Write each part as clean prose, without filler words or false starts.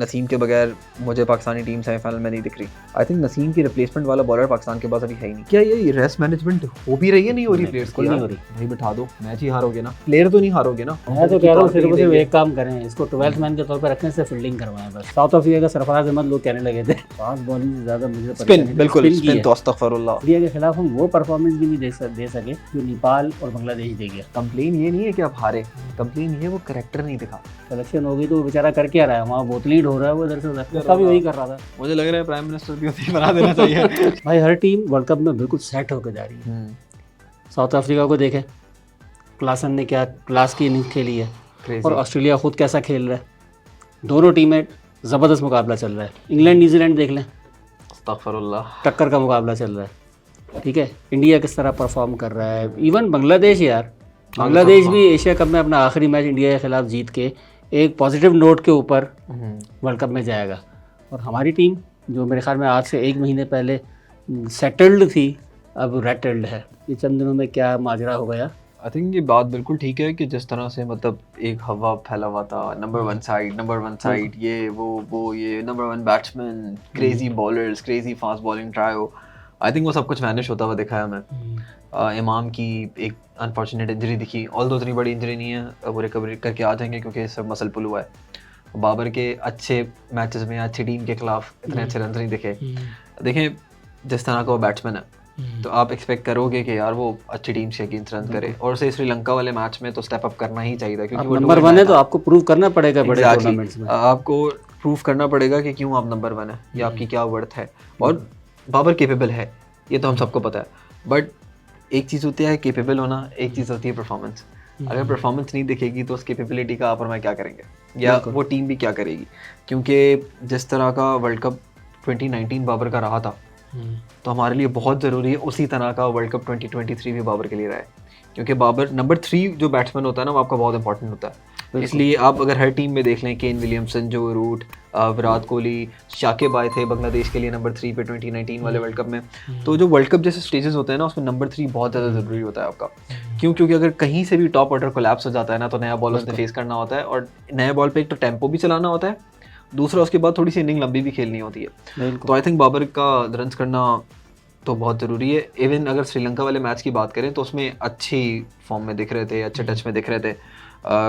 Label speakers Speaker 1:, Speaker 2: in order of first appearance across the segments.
Speaker 1: नसीम के बगैर मुझे पाकिस्तानी टीम सेमीफाइनल में नहीं दिख रही। आई थिंक नसीम की रिप्लेसमेंट वाला बॉलर पाकिस्तान के पास अभी है ही नहीं। क्या ये रेस्ट मैनेजमेंट हो भी रही है, नहीं हो रही प्लेयर्स की?
Speaker 2: नहीं हो रही
Speaker 1: भाई बिठा दो, मैच ही हारोगे ना, प्लेयर तो नहीं हारोगे ना।
Speaker 2: मैं तो कह रहा हूँ सिर्फ सिर्फ एक काम करें, इसको 12th मैन के तौर पर रखने से फील्डिंग करवाएं बस। साउथ अफ्रीका का सरफराज अहमद लोग कहने लगे थे फास्ट बॉलिंग से ज्यादा मुझे
Speaker 1: स्पिन, बिल्कुल स्पिन तो अस्तगफिरुल्लाह।
Speaker 2: इंडिया के खिलाफ हम वो परफॉर्मेंस भी नहीं दे सके जो नेपाल और बांग्लादेश दे गया।
Speaker 1: कंप्लेन ये नहीं है कि आप हारे, कंप्लेन ये है वो कैरेक्टर नहीं दिखा।
Speaker 2: सिलेक्शन हो गई तो वो बेचारा कर क्या रहा है वहाँ, बोतली ढो रहा है वो इधर से उधर, उसका भी वही कर रहा था।
Speaker 1: मुझे लग रहा है प्राइम मिनिस्टर भी उसी बना देना चाहिए।
Speaker 2: भाई हर टीम वर्ल्ड कप में बिल्कुल सेट होकर जा रही है। साउथ अफ्रीका को देखें, क्लासन ने क्या क्लास की इनिंग्स खेली है, और ऑस्ट्रेलिया खुद कैसा खेल रहा है। दोनों टीमें ज़बरदस्त मुकाबला चल रहा है। इंग्लैंड न्यूजीलैंड देख लें,
Speaker 1: अस्तगफिरुल्लाह,
Speaker 2: टक्कर का मुकाबला चल रहा है। ठीक है, इंडिया किस तरह परफॉर्म कर रहा है। इवन बांग्लादेश यार, बांग्लादेश भी एशिया कप में अपना आखिरी मैच इंडिया के खिलाफ जीत के एक पॉजिटिव नोट के ऊपर वर्ल्ड कप में जाएगा। और हमारी टीम जो मेरे ख्याल में आज से 1 महीने पहले सेटल्ड थी, अब रेटल्ड है। ये चंद दिनों में क्या माजरा हो गया।
Speaker 1: आई थिंक ये बात बिल्कुल ठीक है कि जिस तरह से मतलब एक हवा फैला हुआ था, नंबर वन साइड, ये वो ये number 1 batsman, crazy bowlers, crazy fast bowling trio, I think वो सब कुछ वैनिश होता हुआ दिखाया हमें। इमाम की एक अनफॉर्चुनेट इंजरी दिखी, ऑल दो इतनी बड़ी इंजरी नहीं है, वो रिकवरी करके आ जाएंगे क्योंकि सब मसल पुल हुआ है। बाबर के अच्छे मैचेस में अच्छी टीम के खिलाफ इतने अच्छे रन नहीं दिखे। देखें जिस तरह का वो बैट्समैन है तो आप एक्सपेक्ट करोगे कि यार वो अच्छी टीम से अगेंस्ट रन करे, और उसे श्रीलंका वाले मैच में तो स्टेप अप करना ही चाहिए था क्योंकि वो
Speaker 2: नंबर 1 है तो आपको प्रूव करना पड़ेगा बड़े टूर्नामेंट्स में।
Speaker 1: आपको प्रूव करना पड़ेगा कि क्यों आप नंबर 1 है या आपकी क्या वर्थ है। और बाबर केपेबल है, ये तो हम सबको पता है, बट एक चीज़ होती है केपेबल होना, एक चीज़ होती है परफॉर्मेंस। अगर परफॉर्मेंस नहीं दिखेगी तो उस केपेबिलिटी का आप और मैं क्या करेंगे, या वो टीम भी क्या करेगी। क्योंकि जिस तरह का वर्ल्ड कप 2019 बाबर का रहा था, तो हमारे लिए बहुत ज़रूरी है उसी तरह का वर्ल्ड कप 2023 भी बाबर के लिए रहा है। क्योंकि बाबर नंबर 3 जो बैट्समैन होता है ना, वो आपका बहुत इंपॉर्टेंट होता है। इसलिए आप अगर हर टीम में देख लें, केन विलियमसन, जो रूट, विराट कोहली, शाकिब आए थे बांग्लादेश के लिए नंबर 3 पे 2019 वाले वर्ल्ड कप में। तो जो वर्ल्ड कप जैसे स्टेजेस होते हैं ना, उसमें नंबर 3 बहुत ज़्यादा ज़रूरी होता है आपका। क्यों? क्योंकि अगर कहीं से भी टॉप ऑर्डर कोलैप्स हो जाता है ना, तो नया बॉल उसने फेस करना होता है, और नए बॉल पे एक तो टेम्पो भी चलाना होता है, दूसरा उसके बाद थोड़ी सी इनिंग लंबी भी खेलनी होती है। तो आई थिंक बाबर का रन्स करना तो बहुत ज़रूरी है। इवन अगर श्रीलंका वाले मैच की बात करें तो उसमें अच्छी फॉर्म में दिख रहे थे, अच्छे टच में दिख रहे थे,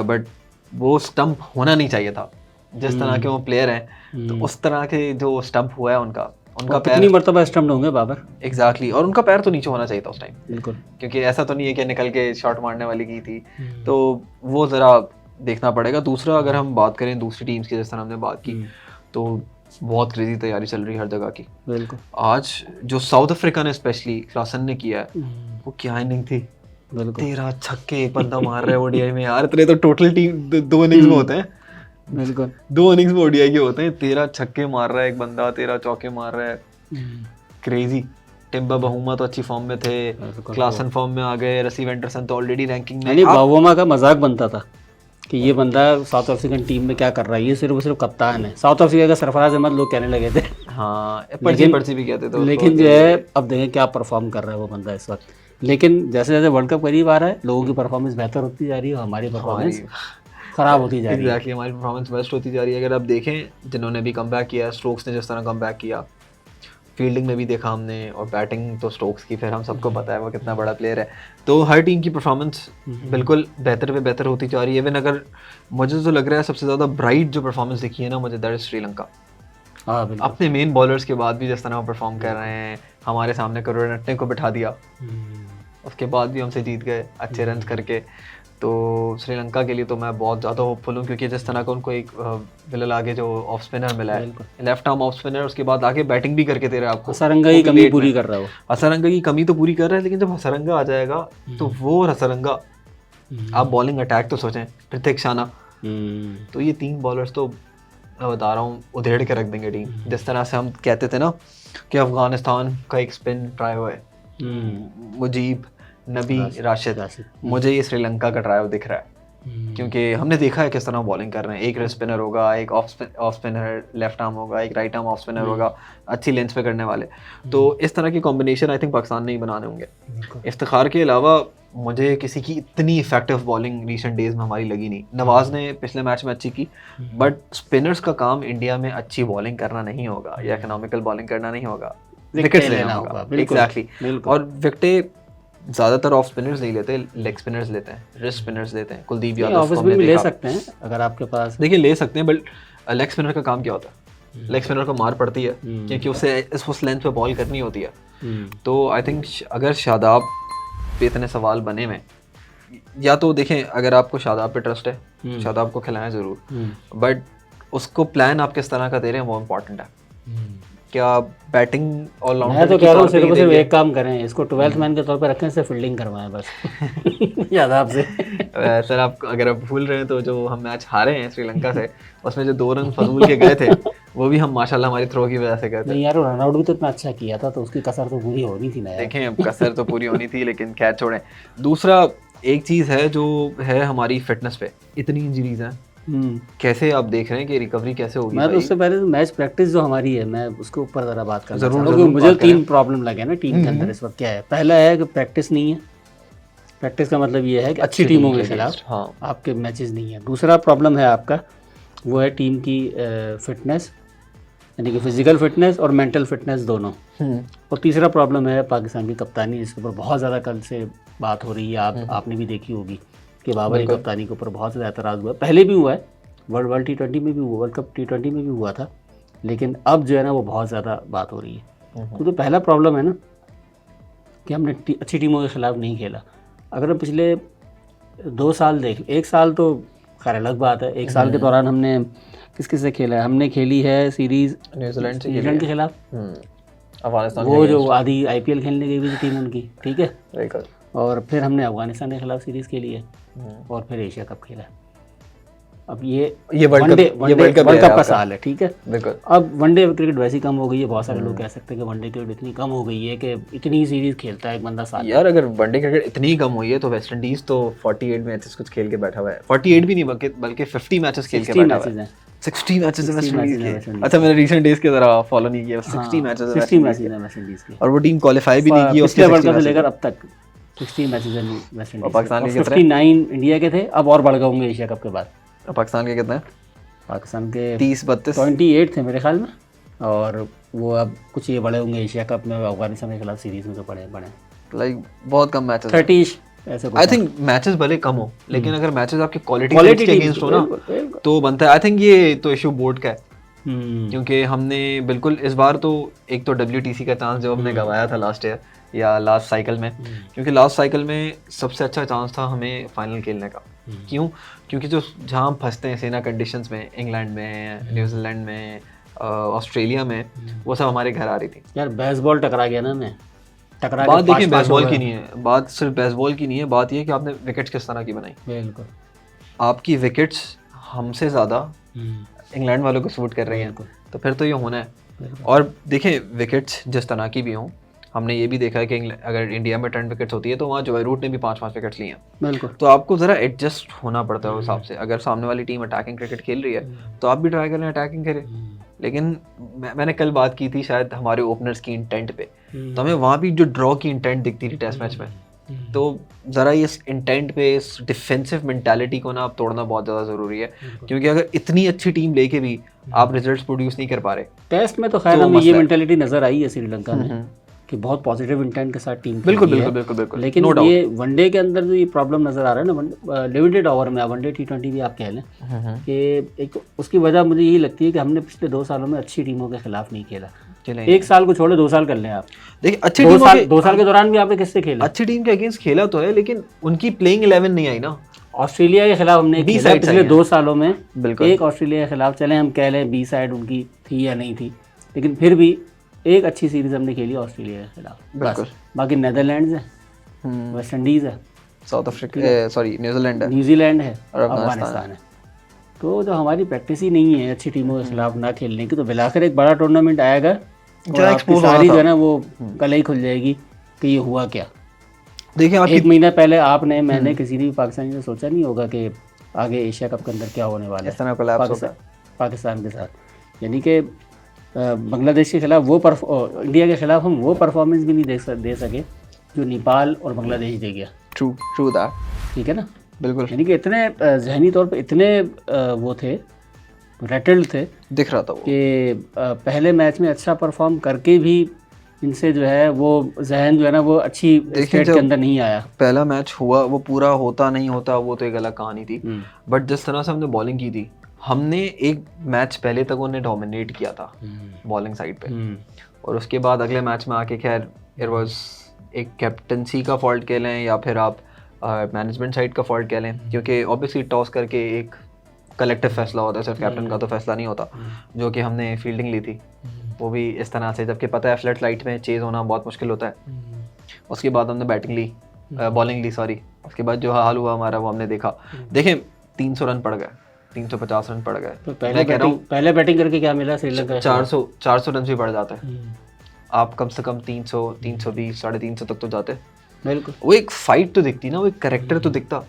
Speaker 1: बट वो स्टंप होना नहीं चाहिए था। जिस तरह के वो प्लेयर हैं, तो उस तरह के जो स्टंप हुआ है उनका
Speaker 2: कितनी मरतबा स्टंप्ड होंगे बाबर।
Speaker 1: एग्जैक्टली, और उनका पैर तो नीचे होना चाहिए था उस टाइम,
Speaker 2: बिल्कुल,
Speaker 1: क्योंकि ऐसा तो नहीं है कि निकल के शॉट मारने वाली की थी। तो वो ज़रा देखना पड़ेगा। दूसरा, अगर हम बात करें दूसरी टीम्स की, जिस तरह हमने बात की, तो बहुत क्रेजी तैयारी चल रही है हर जगह की।
Speaker 2: बिल्कुल।
Speaker 1: आज जो साउथ अफ्रीका ने स्पेशली क्लासन ने किया है, वो क्या इनिंग थी। 13 छक्के एक बंदा मार रहा है ओडीआई में यार। इतने तो टोटल टीम 2 इनिंग्स में होते हैं।
Speaker 2: बिल्कुल,
Speaker 1: 2 इनिंग्स में ओडीआई के होते हैं। 13 छक्के मार रहा है एक बंदा, 13 चौके मार रहा है। क्रेजी। टिम्बा बहुमा तो अच्छी फॉर्म में थे, क्लासन फॉर्म में आ गए, रसीव एंडरसन तो ऑलरेडी रैंकिंग में।
Speaker 2: बहुमा का मजाक बनता था कि ये बंदा साउथ अफ्रीकन टीम में क्या कर रहा है, ये सिर्फ कप्तान है। साउथ अफ्रीका का सरफराज अहमद लोग कहने लगे थे।
Speaker 1: हाँ, पर्ची भी कहते थे।
Speaker 2: लेकिन जो है अब देखें क्या परफॉर्म कर रहा है वो बंदा इस वक्त। लेकिन जैसे जैसे वर्ल्ड कप करीब आ रहा है, लोगों की परफॉर्मेंस बेहतर होती जा रही है, हमारी परफॉर्मेंस खराब होती जा रही है।
Speaker 1: एग्जैक्टली, हमारी परफॉर्मेंस बेस्ट होती जा रही है। अगर आप देखें जिन्होंने भी कमबैक किया, स्टोक्स ने जिस तरह कमबैक किया, फील्डिंग में भी देखा हमने, और बैटिंग तो स्टोक्स की फिर हम सबको पता है वो कितना बड़ा प्लेयर है। तो हर टीम की परफॉर्मेंस बिल्कुल बेहतर पे बेहतर होती जा रही है। इवन अगर मुझे तो लग रहा है सबसे ज़्यादा ब्राइट जो परफॉर्मेंस दिखी है ना मुझे, दैट इज श्रीलंका। अपने मेन बॉलर्स के बाद भी जिस तरह वो परफॉर्म कर रहे हैं, हमारे सामने करुणारत्ने को बिठा दिया, उसके बाद भी हमसे जीत गए अच्छे रन करके। तो श्रीलंका के लिए तो मैं बहुत ज़्यादा होपफुल हूँ, क्योंकि जिस तरह का उनको एक विलल आगे जो ऑफ स्पिनर मिला है, लेफ्ट आर्म ऑफ स्पिनर, उसके बाद आगे बैटिंग भी करके दे रहा है आपको।
Speaker 2: हसरंगा की कमी पूरी कर रहा है वो।
Speaker 1: हसरंगा की कमी तो पूरी कर रहा है, लेकिन जब हसरंगा आ जाएगा तो वो हसरंगा, आप बॉलिंग अटैक तो सोचें, पृथ्वी शाना, तो ये 3 बॉलर्स तो मैं बता रहा हूँ उधेड़ के रख देंगे टीम। जिस तरह से हम कहते थे ना कि अफगानिस्तान का एक स्पिन ट्रायो है, मुजीब, नबी, राशिद, मुझे ये श्रीलंका का ट्रायो दिख रहा है। क्योंकि हमने देखा है किस तरह बॉलिंग कर रहे हैं। एक रिस्ट स्पिनर होगा, एक ऑफ स्पिनर लेफ्ट आर्म होगा, एक राइट आर्म ऑफ स्पिनर होगा, अच्छी लेंथ पे करने वाले। तो इस तरह की कॉम्बिनेशन आई थिंक पाकिस्तान नहीं बनाने होंगे। इफ्तिखार के अलावा मुझे किसी की इतनी इफेक्टिव बॉलिंग रिसेंट डेज में हमारी लगी नहीं। नवाज ने पिछले मैच में अच्छी की, बट स्पिनर्स का काम इंडिया में अच्छी बॉलिंग करना नहीं होगा या इकोनॉमिकल बॉलिंग करना नहीं होगा, विकेट्स लेना होगा। एग्जैक्टली। और विकेटें ज़्यादातर ऑफ स्पिनर्स नहीं लेते, लेग स्पिनर्स लेते हैं, रिस्ट स्पिनर्स लेते हैं। कुलदीप यादव को हमने
Speaker 2: ले
Speaker 1: देखा।
Speaker 2: सकते हैं अगर आपके पास,
Speaker 1: देखिए ले सकते हैं, बट लेग स्पिनर का काम क्या होता है? लेग स्पिनर को मार पड़ती है क्योंकि उसे उस लेंथ पे बॉल करनी होती है। तो आई थिंक अगर शादाब पे इतने सवाल बने में, या तो देखें अगर आपको शादाब पे ट्रस्ट है, शादाब को खिलाएं ज़रूर, बट उसको प्लान आप किस तरह का दे रहे हैं वो इम्पोर्टेंट है। क्या बैटिंग ऑलराउंडर?
Speaker 2: मैं तो कह रहा हूँ सिर्फ एक काम करें, इसको 12th मैन के तौर पे रखें, से फील्डिंग करवाएं बस शादाब से।
Speaker 1: सर आप अगर आप भूल रहे हैं तो जो हम मैच हारे हैं श्रीलंका से, उसमें जो 2 रन फजूल के गए थे वो भी हम माशाल्लाह हमारी थ्रो की वजह से गए थे।
Speaker 2: नहीं यार, रन आउट भी तो इतना अच्छा किया था, तो उसकी कसर तो पूरी होनी थी ना।
Speaker 1: देखें अब कसर तो पूरी होनी थी, लेकिन खैर छोड़ें। दूसरा एक चीज़ है जो है हमारी फिटनेस पे, इतनी इंजरीज हैं, कैसे आप देख रहे हैं कि रिकवरी कैसे होगी?
Speaker 2: मैं तो उससे पहले मैच प्रैक्टिस जो हमारी है, मैं उसके ऊपर ज़रा बात करना
Speaker 1: जरूर,
Speaker 2: चाहूँगा। मुझे 3 प्रॉब्लम लगे ना टीम के अंदर इस वक्त। क्या है? पहला है कि प्रैक्टिस नहीं है। प्रैक्टिस का मतलब ये है कि अच्छी टीमों के खिलाफ आपके मैचेस नहीं है। दूसरा प्रॉब्लम है आपका, वो है टीम की फिटनेस, यानी कि फिजिकल फिटनेस और मेंटल फिटनेस दोनों। और तीसरा प्रॉब्लम है पाकिस्तान की कप्तानी, जिसके ऊपर बहुत ज़्यादा कल से बात हो रही है। आपने भी देखी होगी कि बाबर की कप्तानी के ऊपर बहुत ज़्यादा एतराज़ हुआ। पहले भी हुआ है, वर्ल्ड T20 में भी हुआ, वर्ल्ड कप T20 में भी हुआ था, लेकिन अब जो है ना वो बहुत ज़्यादा बात हो रही है। तो पहला प्रॉब्लम है ना कि हमने अच्छी टीमों के खिलाफ नहीं खेला। अगर हम पिछले 2 साल देख, 1 साल तो खैर अलग बात है, 1 साल के दौरान हमने किस से खेला है? हमने खेली है सीरीज़ न्यूजीलैंड के खिलाफ,
Speaker 1: अफगानिस्तान,
Speaker 2: वो जो आधी IPL खेलने गई हुई टीम उनकी, ठीक है। और फिर हमने अफगानिस्तान के खिलाफ सीरीज़ खेली है, और फिर एशिया कप खेला है। अब ये वर्ल्ड कप का साल है, ठीक है। बिल्कुल। अब वनडे क्रिकेट वैसी कम हो गई है, बहुत सारे लोग कह सकते हैं कि वनडे क्रिकेट इतनी कम हो गई है कि इतनी सीरीज खेलता है एक बंदा साल।
Speaker 1: यार अगर वनडे क्रिकेट इतनी कम हुई है तो वेस्ट इंडीज तो 48 मैचेस कुछ खेल के बैठा हुआ है। 48 भी नहीं बल्कि 50 मैचेस खेल के बैठा हुआ है। 60 मैचेस है वेस्ट इंडीज के। अच्छा मैंने रीसेंट डेज के जरा फॉलो नहीं किया। 60 मैचेस है वेस्ट इंडीज के, और वो टीम क्वालीफाई भी नहीं की
Speaker 2: उसके वर्ल्ड कप से लेकर अब तक 60 मैचेस है वेस्ट इंडीज।
Speaker 1: पाकिस्तान के
Speaker 2: 59 इंडिया के थे, अब और बढ़ गए होंगे एशिया कप के बाद।
Speaker 1: पाकिस्तान के कितने?
Speaker 2: पाकिस्तान के
Speaker 1: 30-32
Speaker 2: 28 थे मेरे ख्याल में, और वो अब कुछ ये बड़े होंगे एशिया कप में, अफगानिस्तान के खिलाफ सीरीज में तो बड़े
Speaker 1: लाइक बहुत कम मैचेस,
Speaker 2: 30 ऐसे कुछ।
Speaker 1: आई थिंक मैचेस भले कम हो, लेकिन अगर मैचेस आपके क्वालिटी के अगेंस्ट हो ना तो बनता है। आई थिंक ये तो इशू बोर्ड का है, क्योंकि हमने बिल्कुल इस बार तो एक तो WTC का चांस जो हमने गंवाया था लास्ट ईयर या लास्ट साइकिल में, क्योंकि लास्ट साइकिल में सबसे अच्छा चांस था हमें फाइनल खेलने का। क्यों? क्योंकि जो जहाँ हम फंसते हैं सेना कंडीशंस में, इंग्लैंड में, न्यूजीलैंड में, ऑस्ट्रेलिया में, वो सब हमारे घर आ रही थी।
Speaker 2: यार बेसबॉल टकरा गया ना, मैं टकरा।
Speaker 1: बात देखिए बेसबॉल की नहीं है, बात सिर्फ बेसबॉल की नहीं है, बात ये है कि आपने विकेट्स किस तरह की बनाई।
Speaker 2: बिल्कुल,
Speaker 1: आपकी विकेट्स हमसे ज़्यादा इंग्लैंड वालों को सूट कर रही हैं, तो फिर तो ये होना है। और देखें विकेट्स जिस तरह की भी हों, हमने ये भी देखा है कि अगर इंडिया में 10 विकेट्स होती है तो वहाँ जोय रूट ने भी 5-5 विकेट्स लिए हैं।
Speaker 2: बिल्कुल।
Speaker 1: तो आपको ज़रा एडजस्ट होना पड़ता है उस हिसाब से। अगर सामने वाली टीम अटैकिंग क्रिकेट खेल रही है तो आप भी ट्राई करें अटैकिंग करें। लेकिन मैंने कल बात की थी शायद हमारे ओपनर्स की इंटेंट पे, तो हमें वहाँ भी जो ड्रॉ की इंटेंट दिखती थी टेस्ट मैच में। तो ज़रा इस इंटेंट पे, इस डिफेंसिव मेंटालिटी को ना आप तोड़ना बहुत ज़्यादा ज़रूरी है, क्योंकि अगर इतनी अच्छी टीम लेके भी आप रिजल्ट्स प्रोड्यूस नहीं कर पा रहे।
Speaker 2: टेस्ट में तो खैर हमें ये मेंटालिटी नज़र आई है श्रीलंका में कि बहुत पॉजिटिव इंटेंट के साथ टीम
Speaker 1: बिल्कुल।
Speaker 2: लेकिन ये वनडे के अंदर जो ये प्रॉब्लम नज़र आ रहा है ना, लिमिटेड ओवर में, वनडे T20 भी आप कह लें, कि एक उसकी वजह मुझे यही लगती है कि हमने पिछले 2 सालों में अच्छी टीमों के खिलाफ नहीं खेला। 1 साल को छोड़े 2 साल कर लें आप,
Speaker 1: देखिए अच्छी
Speaker 2: 2 साल के दौरान भी आपने किससे खेला?
Speaker 1: अच्छी टीम के अगेंस्ट खेला तो है, लेकिन उनकी प्लेइंग 11 नहीं आई ना।
Speaker 2: ऑस्ट्रेलिया के खिलाफ हमने खेला पिछले 2 सालों में, एक ऑस्ट्रेलिया के खिलाफ, चले हम कह लें B साइड उनकी थी या नहीं थी, लेकिन फिर भी एक अच्छी सीरीज हमने खेली ऑस्ट्रेलिया के खिलाफ, बस। बाकी नेदरलैंड्स है, वेस्ट इंडीज़ है,
Speaker 1: साउथ अफ्रीका, सॉरी
Speaker 2: न्यूजीलैंड है और अफगानिस्तान है। तो जो हमारी प्रैक्टिस ही नहीं है अच्छी टीमों के खिलाफ ना खेलने की, तो बिलाकर एक बड़ा टूर्नामेंट आएगा और आपकी सारी जो है ना वो कल ही खुल जाएगी कि ये हुआ क्या।
Speaker 1: देखिए
Speaker 2: 1 महीना पहले आपने, मैंने, किसी ने भी पाकिस्तानी ने सोचा नहीं होगा कि आगे एशिया कप के अंदर क्या होने वाला
Speaker 1: इस तरह collapse
Speaker 2: है पाकिस्तान के साथ। यानी कि बांग्लादेश के खिलाफ इंडिया के खिलाफ हम वो परफॉर्मेंस भी नहीं दे सके जो नेपाल और बांग्लादेश दे गया।
Speaker 1: True that.
Speaker 2: ठीक है ना,
Speaker 1: बिल्कुल
Speaker 2: यानी कि इतने जहनी तौर पे इतने वो थे, रेटल्ड थे,
Speaker 1: दिख रहा था वो
Speaker 2: कि पहले मैच में अच्छा परफॉर्म करके भी इनसे जो है वो जहन जो है ना वो अच्छी स्टेट के अंदर नहीं आया।
Speaker 1: पहला मैच हुआ, वो पूरा होता नहीं होता वो तो एक अलग कहानी थी, बट जिस तरह से हमने बॉलिंग की थी, हमने एक मैच पहले तक उन्हें डोमिनेट किया था बॉलिंग साइड पे, और उसके बाद अगले मैच में आके खैर इट वाज एक कैप्टनसी का फॉल्ट कह लें या फिर आप मैनेजमेंट साइड का फॉल्ट कह लें, क्योंकि ऑब्वियसली टॉस करके एक कलेक्टिव फैसला होता है, सिर्फ कैप्टन का तो फैसला नहीं होता, जो कि हमने फील्डिंग ली थी वो भी इस तरह से, जबकि पता है फ्लड लाइट में चेज होना बहुत मुश्किल होता है। उसके बाद हमने बैटिंग ली, बॉलिंग ली सॉरी, उसके बाद जो हाल हुआ हमारा वो हमने देखा। देखें 300 रन पड़ गए, 350 रन पड़ गए,
Speaker 2: तो पहले बैटिंग करके क्या मिला श्रीलंका?
Speaker 1: 400 रन भी बढ़ जाते हैं, आप कम से कम 300, 320, 350 तक तो जाते।
Speaker 2: बिल्कुल,
Speaker 1: वो एक फाइट तो दिखती ना, वो एक करेक्टर तो दिखता।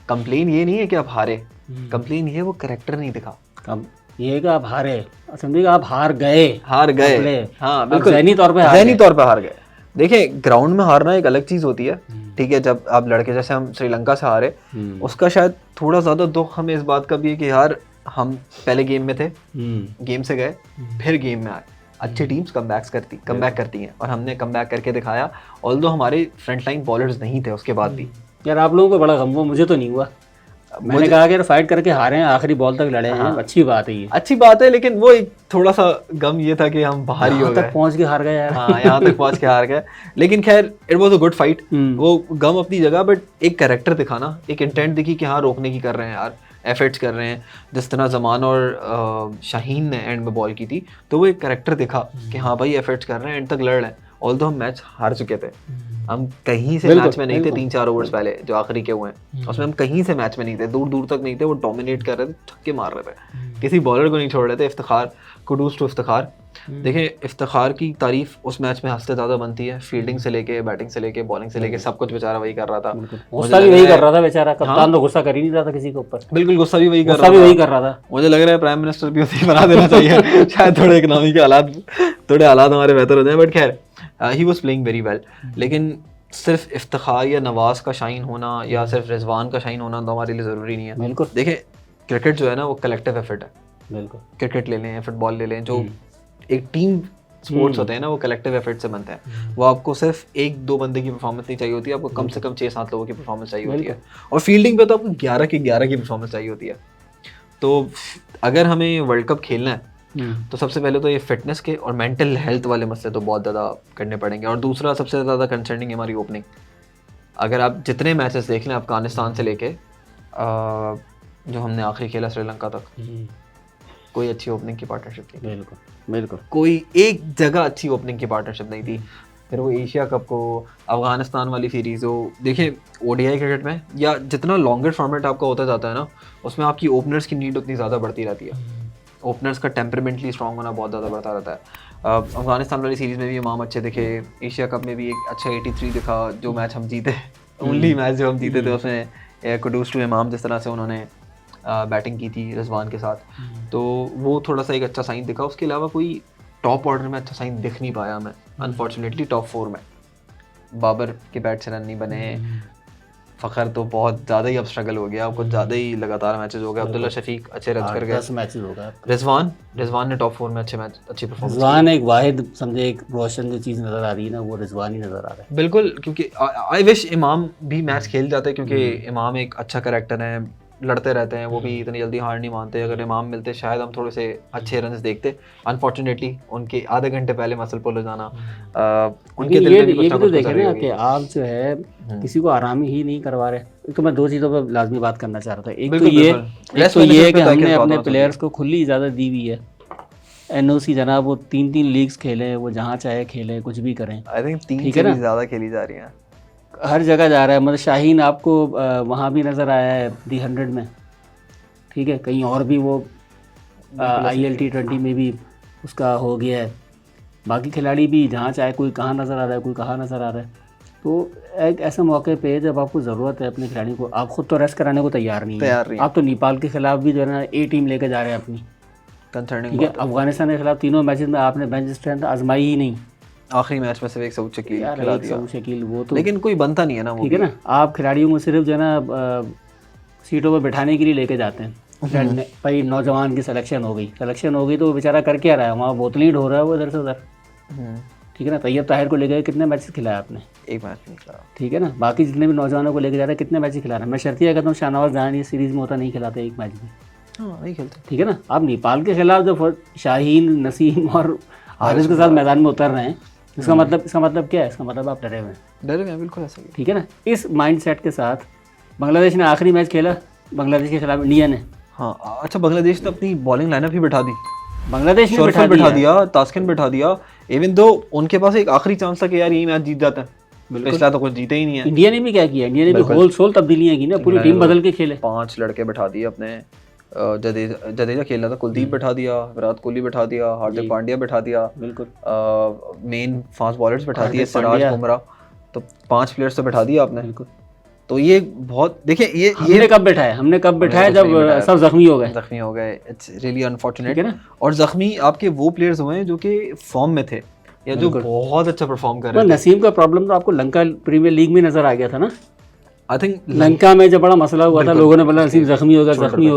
Speaker 1: कंप्लेन ये नहीं है कि आप हारे, कंप्लेन ये है वो करेक्टर नहीं दिखा।
Speaker 2: ये कि आप हारे, समझिए आप हार गए।
Speaker 1: हाँ बिल्कुल,
Speaker 2: ज़हनी तौर पे
Speaker 1: हार गए। देखें ग्राउंड में हारना एक अलग चीज़ होती है, ठीक है, जब आप लड़के जैसे हम श्रीलंका से हारे, उसका शायद थोड़ा ज़्यादा दुख हमें इस बात का भी है कि यार हम पहले गेम में थे, गेम से गए, फिर गेम में आए। अच्छी टीम्स कमबैक करती हैं, और हमने कमबैक करके दिखाया, ऑल्दो हमारे फ्रंट लाइन बॉलर्स नहीं थे उसके बाद भी।
Speaker 2: यार आप लोगों को बड़ा गम हुआ, मुझे तो नहीं हुआ। मैंने कहा कि फाइट करके हारे हैं, आखिरी बॉल तक लड़े हैं, अच्छी बात है, ये अच्छी
Speaker 1: बात है, लेकिन वो एक थोड़ा सा गम ये था कि हम बाहर ही हो गए,
Speaker 2: पहुंच के हार गए यार।
Speaker 1: हाँ यहाँ तक पहुंच के हार गए, लेकिन खैर it was a good fight. वो गम अपनी जगह, बट एक कैरेक्टर दिखाना, एक इंटेंट दिखी कि हाँ रोकने की कर रहे हैं यार, एफर्ट्स कर रहे हैं। जिस तरह जमान और शाहीन ने एंड में बॉल की थी, तो वो एक कैरेक्टर दिखा कि हाँ भाई एफर्ट्स कर रहे हैं, एंड तक लड़ रहे हैं। ऑल्दो हम मैच हार चुके थे, हम कहीं से मैच में नहीं थे, 3-4 ओवर्स पहले जो आखिरी के हुए हैं उसमें हम कहीं से मैच में नहीं थे, दूर दूर तक नहीं थे। वो डोमिनेट कर रहे थे, छक्के मार रहे थे, किसी बॉलर को नहीं छोड़ रहे थे। इफ्तिखार, कुडूस टू इफ्तिखार। देखें इफ्तिखार की तारीफ उस मैच में हद से ज़्यादा बनती है, फील्डिंग से लेके, बैटिंग से लेके, बॉलिंग से लेके, सब कुछ बेचारा वही कर रहा था।
Speaker 2: गुस्सा भी वही कर रहा था बेचारा, कप्तान तो गुस्सा कर ही नहीं रहा था किसी के ऊपर।
Speaker 1: बिल्कुल गुस्सा भी वही कर रहा था। मुझे लग रहा है प्राइम मिनिस्टर भी उसे बना देना चाहिए, शायद थोड़े इकोनॉमी के हालात हमारे बेहतर हो जाए, बट खैर he was playing very well. लेकिन सिर्फ इफ्तिखार या नवाज का शाइन होना या सिर्फ रिजवान का शाइन होना तो हमारे लिए ज़रूरी नहीं है।
Speaker 2: बिल्कुल,
Speaker 1: देखें क्रिकेट जो है ना वो कलेक्टिव एफर्ट है।
Speaker 2: बिल्कुल,
Speaker 1: क्रिकेट ले लें, फुटबॉल ले लें, जो एक टीम स्पोर्ट्स होते हैं ना वो कलेक्टिव एफर्ट से बनते हैं। वो आपको सिर्फ 1-2 बंदे की परफॉर्मेंस नहीं चाहिए होती है, आपको कम से कम 6-7 लोगों की परफॉर्मेंस चाहिए होती है, और फील्डिंग पे तो आपको 11 की परफॉर्मेंस चाहिए होती है। तो अगर हमें वर्ल्ड कप खेलना है तो सबसे पहले तो ये फिटनेस के और मेंटल हेल्थ वाले मसले तो बहुत ज़्यादा करने पड़ेंगे, और दूसरा सबसे ज़्यादा कंसर्निंग है हमारी ओपनिंग। अगर आप जितने मैचेस देख लें अफगानिस्तान से लेके जो हमने आखिरी खेला श्रीलंका तक, कोई अच्छी ओपनिंग की पार्टनरशिप नहीं।
Speaker 2: बिल्कुल बिल्कुल,
Speaker 1: कोई एक जगह अच्छी ओपनिंग की पार्टनरशिप नहीं थी। फिर वो एशिया कप को, अफगानिस्तान वाली सीरीज़ हो, देखिए ओडीआई क्रिकेट में या जितना लॉन्गर फॉर्मेट आपका होता जाता है ना, उसमें आपकी ओपनर्स की नीड उतनी ज़्यादा बढ़ती रहती है। ओपनर्स का टेम्परामेंटली स्ट्रॉन्ग होना बहुत ज़्यादा बढ़ता रहता है। अफगानिस्तान वाली सीरीज़ में भी इमाम अच्छे दिखे, एशिया कप में भी एक अच्छा 83 दिखा, जो मैच हम जीते, ओनली मैच जो हम जीते थे उसमें कुडूस टू इमाम, जिस तरह से उन्होंने बैटिंग की थी रिजवान के साथ, तो वो थोड़ा सा एक अच्छा साइन दिखा। उसके अलावा कोई टॉप ऑर्डर में अच्छा साइन दिख नहीं पाया हमें, अनफॉर्चुनेटली। टॉप 4 में बाबर के बैट से रन नहीं बने, फ़खर तो बहुत ज़्यादा ही अब स्ट्रगल हो गया, कुछ ज़्यादा ही लगातार मैचेस हो गए। अब्दुल्ला शफीक अच्छे रन कर गए,
Speaker 2: 10 मैचेस हो गए।
Speaker 1: रिजवान ने टॉप 4 में अच्छी परफॉर्मेंस।
Speaker 2: रिजवान एक वाहिद समझे एक रोशन जो चीज़ नज़र आ रही है ना, वो रिजवान ही नज़र आ रहा है।
Speaker 1: बिल्कुल, क्योंकि आई विश इमाम भी मैच खेल जाते, क्योंकि इमाम एक अच्छा कैरेक्टर है, लड़ते रहते हैं, वो भी इतनी जल्दी हार नहीं मानते। अगर इमाम मिलते शायद हम थोड़े से अच्छे रन्स देखते। अनफॉर्चुनेटली उनके आधे घंटे पहले मसल पुल हो जाना, उनके दिल में भी कुछ ना कुछ
Speaker 2: देखे ना कि आप जो है किसी को आराम ही नहीं करवा रहे। तो मैं 2 चीज़ों पर लाजमी बात करना चाह रहा था। एक तो ये है कि हमने अपने प्लेयर्स को खुली इजाज़त दी हुई है। एनओसी जनाब वो 3-3 लीग्स खेलें, वो जहाँ चाहे खेलें, कुछ भी करें।
Speaker 1: आई थिंक 3 से भी ज़्यादा खेली जा रही हैं,
Speaker 2: हर जगह जा रहा है। मतलब शाहीन आपको वहाँ भी नज़र आया है दी 100 में, ठीक है, कहीं और भी वो IL T20 में भी उसका हो गया है। बाकी खिलाड़ी भी जहाँ चाहे, कोई कहाँ नज़र आ रहा है, कोई कहाँ नज़र आ रहा है। तो एक ऐसे मौके पे जब आपको ज़रूरत है अपने खिलाड़ी को, आप खुद तो रेस्ट कराने को तैयार नहीं है। आप तो नेपाल के खिलाफ भी जो है ना ए टीम लेके जा रहे हैं अपनी,
Speaker 1: कंसर्निंग।
Speaker 2: ठीक है, अफगानिस्तान के खिलाफ तीनों मैचेस में आपने बेंच स्ट्रेंथ आजमाई ही नहीं।
Speaker 1: आखिरी मैच में सिर्फ एक सऊद शकील
Speaker 2: यार
Speaker 1: खिला
Speaker 2: एक
Speaker 1: दिया,
Speaker 2: सऊद शकील वो तो
Speaker 1: लेकिन कोई बनता नहीं है ना वो
Speaker 2: ठीक है ना। आप खिलाड़ियों को सिर्फ जो है ना सीटों पर बैठाने के लिए लेके जाते हैं। भाई नौजवान की सिलेक्शन हो गई तो वो बेचारा कर क्या रहा है वहाँ, बोतलें ही ढो रहा है वो इधर से उधर, ठीक है ना। तैयब ताहिर को लेकर कितने मैचेस खिलाया आपने?
Speaker 1: एक मैच नहीं खिलाया,
Speaker 2: ठीक है ना। बाकी जितने भी नौजवानों को लेकर जा रहे हैं कितने मैचेस खिला रहे हैं? मैं शर्तिया कहता हूँ शाहनवाज जहां ये सीरीज़ में होता नहीं खिलाते एक मैच भी,
Speaker 1: हाँ नहीं खेलते,
Speaker 2: ठीक है ना। आप नेपाल के खिलाफ जब शाहीन, नसीम और हारिस के साथ मैदान में उतर रहे हैं, इसका मतलब क्या है? इसका मतलब आप डरे हुए हैं,
Speaker 1: बिल्कुल ऐसा ही।
Speaker 2: ठीक है ना। इस माइंडसेट के साथ बांग्लादेश ने आखिरी मैच खेला बांग्लादेश के खिलाफ इंडिया ने।
Speaker 1: हाँ अच्छा, बांग्लादेश ने अपनी बॉलिंग लाइनअप ही बिठा दी,
Speaker 2: बांग्लादेश ने
Speaker 1: बिठा दिया, तास्किन बिठा दिया, इवन दो उनके पास एक आखिरी चांस था कि यार यही मैच जीत जाता है, पिछला तो कुछ जीते ही नहीं है।
Speaker 2: इंडिया ने भी क्या किया, इंडिया ने भी होल सोल तब्दीलियां की ना, पूरी टीम बदल के खेले।
Speaker 1: 5 लड़के बिठा दिए अपने, जडेजा खेल रहा था, कुलदीप बिठा दिया, विराट कोहली बिठा दिया, हार्दिक पांड्या बिठा दिया,
Speaker 2: बिल्कुल
Speaker 1: मेन फास्ट बॉलर्स बिठा दिए, सिराज, बुमराह, तो 5 प्लेयर्स तो बिठा दिया आपने।
Speaker 2: बिल्कुल।
Speaker 1: तो ये बहुत, देखिए ये
Speaker 2: हमने कब बिठाया जब सब जख्मी हो गए,
Speaker 1: इट्स रियली अनफॉर्चुनेट। और जख्मी आपके वो प्लेयर्स हुए हैं जो कि फॉर्म में थे या जो बहुत अच्छा परफॉर्म कर रहे थे।
Speaker 2: नसीम का प्रॉब्लम तो आपको लंका प्रीमियर लीग में नजर आ गया था ना।
Speaker 1: आई थिंक
Speaker 2: लंका में जब बड़ा मसला हुआ था, लोगों ने बोला नसीम जख्मी हो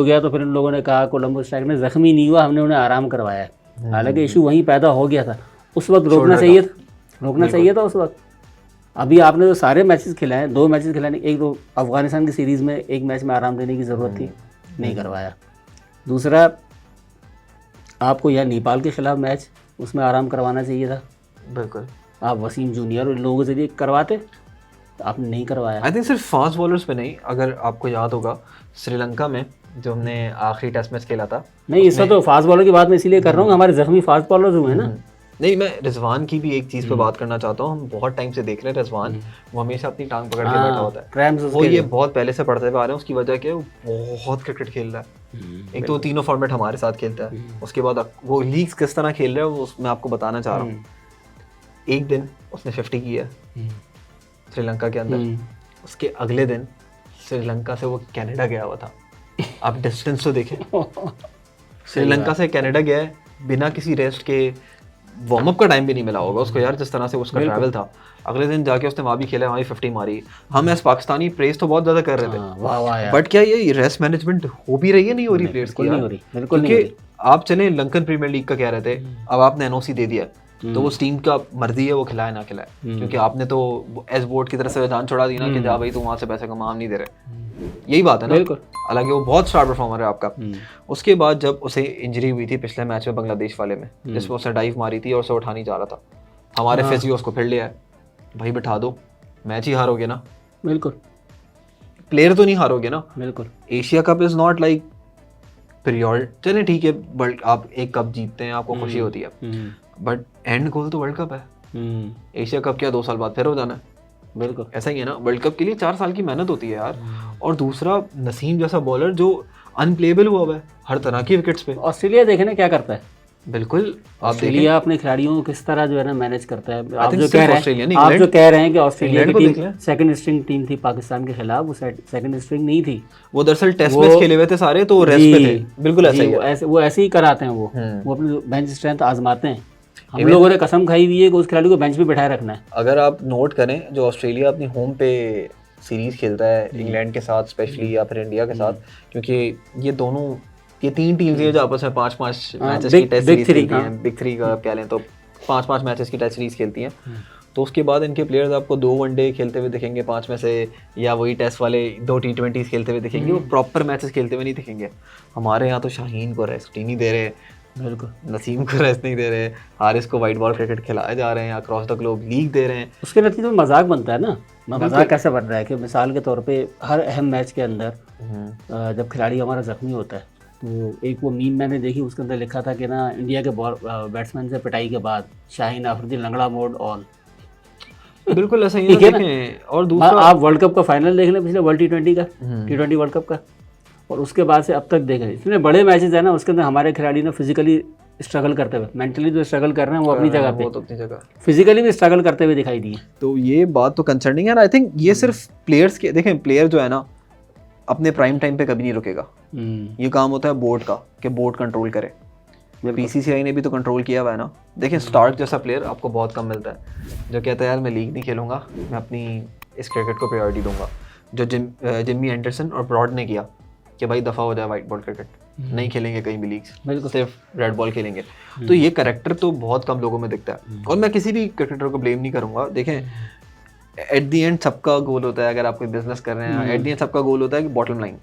Speaker 2: गया, तो फिर उन लोगों ने कहा कोलंबो स्ट्राइक ने जख्मी नहीं हुआ, हमने उन्हें आराम करवाया। हालांकि इशू वहीं पैदा हो गया था, उस वक्त रोकना चाहिए था उस वक्त। अभी आपने जो सारे मैचेस खिलाए, 2 मैचेस खिलाने, एक तो अफगानिस्तान की सीरीज़ में एक मैच में आराम देने की ज़रूरत थी, नहीं करवाया। दूसरा आपको या नेपाल के खिलाफ मैच, उसमें आराम करवाना चाहिए था।
Speaker 1: बिल्कुल,
Speaker 2: आप वसीम जूनियर और लोगों से करवाते, आपने नहीं करवाया।
Speaker 1: आई थिंक सिर्फ फास्ट बॉलर्स पे नहीं, अगर आपको याद होगा श्रीलंका में जो हमने आखिरी टेस्ट मैच खेला था,
Speaker 2: नहीं इसका तो फास्ट बॉलर की बात मैं इसीलिए कर रहा हूँ, हमारे जख्मी फास्ट बॉलर्स हुए हैं ना।
Speaker 1: नहीं, मैं रिजवान की भी एक चीज़ पे बात करना चाहता हूँ। हम बहुत टाइम से देख रहे हैं रिजवान, वो हमेशा अपनी टांग पकड़ के बैठा होता है, वो ये बहुत पहले से पढ़ते हुए आ रहे हैं। उसकी वजह क्या है, वो बहुत क्रिकेट खेल रहा है। एक तो तीनों फॉर्मेट हमारे साथ खेलता है, उसके बाद वो लीग्स किस तरह खेल रहा है वो मैं आपको बताना चाह रहा हूँ। एक दिन उसने 50 की है श्रीलंका के अंदर, उसके अगले दिन श्रीलंका से वो कनाडा गया हुआ था। आप डिस्टेंस तो देखें, श्रीलंका से कनाडा गया है बिना किसी रेस्ट के, वार्म अप का टाइम भी नहीं मिला होगा उसको यार, जिस तरह से उसका ट्रैवल था। अगले दिन जाके उसने वहाँ भी खेला, वहाँ भी 50 मारी। हम एज पाकिस्तानी प्रेस तो बहुत ज़्यादा कर रहे थे, बट क्या ये रेस्ट मैनेजमेंट हो भी रही है? नहीं हो रही प्लेयर्स की यार, क्योंकि आप चले लंकन प्रीमियर लीग का कह रहे थे, अब आपने एनओसी दे दिया, तो वो टीम का मर्जी है वो खिलाए ना खिलाए, क्योंकि आपने तो एस बोर्ड की तरफ से जान छोड़ा दी ना कि जा भाई तू वहाँ से पैसे कमा, हम नहीं दे रहे। यही बात है ना। हालांकि वो बहुत स्टार परफॉर्मर है आपका। उसके बाद जब उसे इंजरी हुई थी पिछले मैच में बांग्लादेश वाले में, जिसमें उसने डाइव मारी थी और उसे उठा नहीं जा रहा था, हमारे फिजियो उसको फिर लिया है, भाई बिठा दो, मैच ही हारोगे ना।
Speaker 2: बिल्कुल,
Speaker 1: प्लेयर तो नहीं हारोगे ना।
Speaker 2: बिल्कुल,
Speaker 1: Asia cup is not like period, चले ठीक है, बट आप एक कप जीतते हैं आपको खुशी होती है, बट एंड गोल तो वर्ल्ड कप है। एशिया कप क्या 2 साल बाद फिर हो जाना है।
Speaker 2: बिल्कुल
Speaker 1: ऐसा ही है ना, वर्ल्ड कप के लिए 4 साल की मेहनत होती है यार। और दूसरा नसीम जैसा बॉलर जो अनप्लेबल हुआ है हर तरह की विकेट्स पे।
Speaker 2: ऑस्ट्रेलिया देखे ना क्या करता है।
Speaker 1: बिल्कुल,
Speaker 2: ऑस्ट्रेलिया अपने खिलाड़ियों को किस तरह जो है ना मैनेज करता है। आप जो कह रहे हैं कि ऑस्ट्रेलिया की टीम सेकंड स्ट्रिंग टीम थी पाकिस्तान के खिलाफ, वो सेकंड स्ट्रिंग नहीं थी,
Speaker 1: वो दरअसल टेस्ट मैच खेले हुए थे सारे, तो रेस्ट पे थे। बिल्कुल ऐसा ही है,
Speaker 2: वो ऐसे ही कराते हैं, वो अपनी बेंच स्ट्रेंथ आजमाते हैं। हम लोगों ने कसम खाई हुई है कि उस खिलाड़ी को बेंच पे बैठाए रखना है।
Speaker 1: अगर आप नोट करें, जो ऑस्ट्रेलिया अपनी होम पे सीरीज खेलता है इंग्लैंड के साथ स्पेशली या फिर इंडिया के साथ, क्योंकि ये 3 टीम्स है जो आपस में 5-5 मैचेस की टेस्ट सीरीज खेलती हैं, बिग 3 का कह लें तो 5-5 मैचेस की टेस्ट सीरीज खेलती हैं। तो उसके बाद इनके प्लेयर्स आपको 2 वनडे खेलते हुए दिखेंगे 5 में से, या वही टेस्ट वाले 2 T20s खेलते हुए दिखेंगे, वो प्रॉपर मैचेस खेलते हुए नहीं दिखेंगे। हमारे यहाँ तो शाहीन को रेस्ट ही नहीं दे रहे,
Speaker 2: बिल्कुल,
Speaker 1: नसीम को रेस्ट नहीं दे रहे, हारिस को वाइट बॉल क्रिकेट खिलाए जा रहे हैं, अक्रॉस द ग्लोब लीग दे रहे हैं।
Speaker 2: उसके नतीजे में मजाक बनता है ना। मजाक कैसे बन रहा है कि मिसाल के तौर पे हर अहम मैच के अंदर जब खिलाड़ी हमारा जख्मी होता है, तो एक वो मीम मैंने देखी, उसके अंदर लिखा था कि ना इंडिया के बैट्समैन से पिटाई के बाद शाहीन आफरीदी लंगड़ा मोड ऑन।
Speaker 1: बिल्कुल ऐसा ही है। और दूसरा
Speaker 2: आप वर्ल्ड कप का फाइनल देख लें, पिछले वर्ल्ड T20 का, T20 वर्ल्ड कप का, और उसके बाद से अब तक देखें, इतने बड़े मैचेस है ना, उसके अंदर हमारे खिलाड़ी ने फिजिकली स्ट्रगल करते हुए, मेंटली जो स्ट्रगल कर रहे हैं वो अपनी जगह
Speaker 1: वो
Speaker 2: पे,
Speaker 1: तो अपनी जगह।
Speaker 2: फिजिकली भी स्ट्रगल करते हुए दिखाई दिए।
Speaker 1: तो ये बात तो कंसर्निंग है। आई थिंक ये सिर्फ प्लेयर्स के, देखें प्लेयर जो है ना अपने प्राइम टाइम पे कभी नहीं रुकेगा। ये काम होता है बोर्ड का कि बोर्ड कंट्रोल करे। बीसीसीआई ने भी तो कंट्रोल किया हुआ है ना। देखें स्टार्क जैसा प्लेयर आपको बहुत कम मिलता है जो कहता है यार मैं लीग नहीं खेलूंगा, मैं अपनी इस क्रिकेट को प्रायोरिटी दूंगा। जो जिम्मी एंडरसन और ब्रॉड ने किया कि भाई दफ़ा हो जाए वाइट बॉल क्रिकेट, नहीं खेलेंगे कहीं भी लीग्स, सिर्फ रेड बॉल खेलेंगे। तो ये कैरेक्टर तो बहुत कम लोगों में दिखता है। और मैं किसी भी क्रिकेटर को ब्लेम नहीं करूँगा। देखें एट दी एंड सबका गोल होता है, अगर आप कोई बिजनेस कर रहे हैं एट दी एंड सबका गोल होता है कि बॉटम लाइन,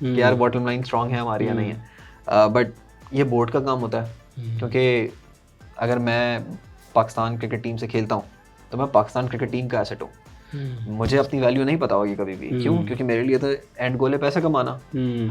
Speaker 1: कि यार बॉटम लाइन स्ट्रांग है हमारी या नहीं है। बट ये बोर्ड का काम होता है, क्योंकि अगर मैं पाकिस्तान क्रिकेट टीम से खेलता हूँ तो मैं पाकिस्तान क्रिकेट टीम का एसेट हूँ। मुझे अपनी वैल्यू नहीं पता होगी कभी भी। क्यों? क्योंकि मेरे लिए तो एंड गोल है पैसा कमाना,